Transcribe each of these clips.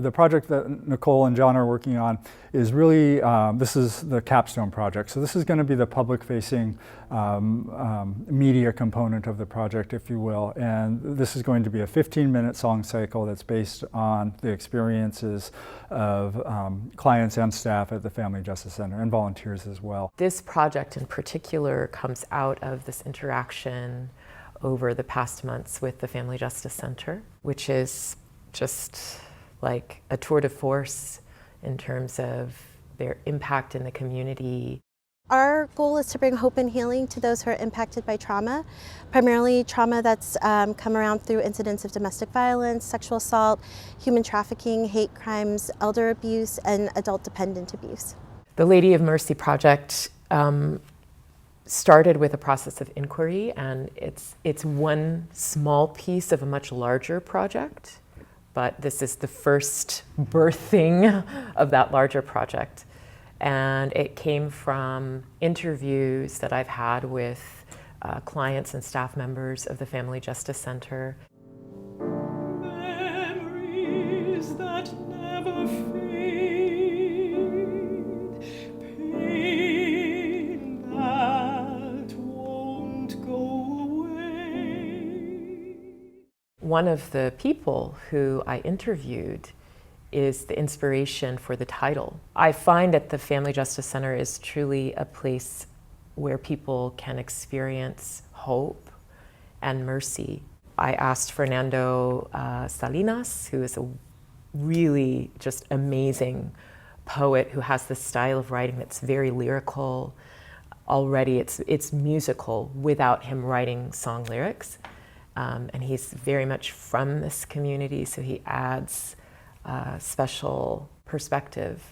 the project that Nicole and John are working on is really, this is the capstone project. So this is going to be the public-facing media component of the project, if you will. And this is going to be a 15-minute song cycle that's based on the experiences of clients and staff at the Family Justice Center and volunteers as well. This project in particular comes out of this interaction over the past months with the Family Justice Center, which is just like a tour de force in terms of their impact in the community. Our goal is to bring hope and healing to those who are impacted by trauma, primarily trauma that's come around through incidents of domestic violence, sexual assault, human trafficking, hate crimes, elder abuse, and adult dependent abuse. The Lady of Mercy project started with a process of inquiry, and it's one small piece of a much larger project, but this is the first birthing of that larger project. And it came from interviews that I've had with clients and staff members of the Family Justice Center. Memories that never fade, pain that won't go away. One of the people who I interviewed is the inspiration for the title. I find that the Family Justice Center is truly a place where people can experience hope and mercy. I asked Fernando Salinas, who is a really just amazing poet who has this style of writing that's very lyrical. Already it's musical without him writing song lyrics. And he's very much from this community, so he adds special perspective.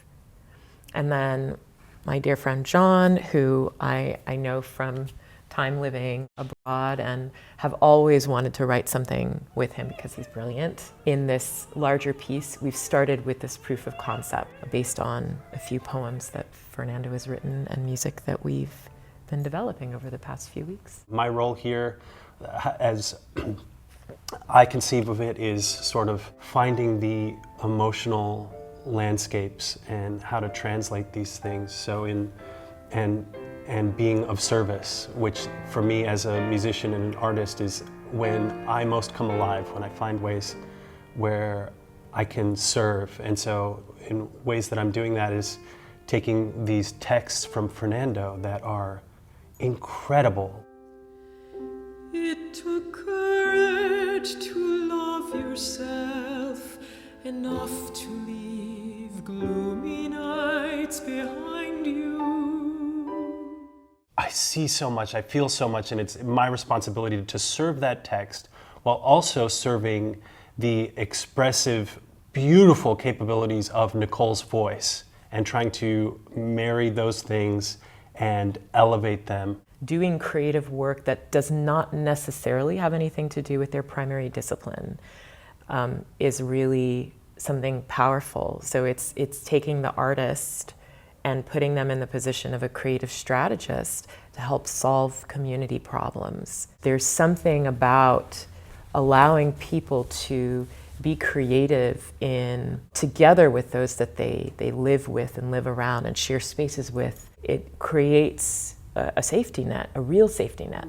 And then my dear friend John, who I know from time living abroad and have always wanted to write something with him because he's brilliant. In this larger piece, we've started with this proof of concept based on a few poems that Fernando has written and music that we've been developing over the past few weeks. My role here, as I conceive of it, is sort of finding the emotional landscapes and how to translate these things. So and being of service, which for me as a musician and an artist is when I most come alive, when I find ways where I can serve. And so in ways that I'm doing that is taking these texts from Fernando that are incredible. It took courage to love yourself enough to leave gloomy nights behind you. I see so much, I feel so much, and it's my responsibility to serve that text while also serving the expressive, beautiful capabilities of Nicole's voice and trying to marry those things and elevate them. Doing creative work that does not necessarily have anything to do with their primary discipline is really something powerful. So it's taking the artist and putting them in the position of a creative strategist to help solve community problems. There's something about allowing people to be creative together with those that they live with and live around and share spaces with. It creates a safety net, a real safety net.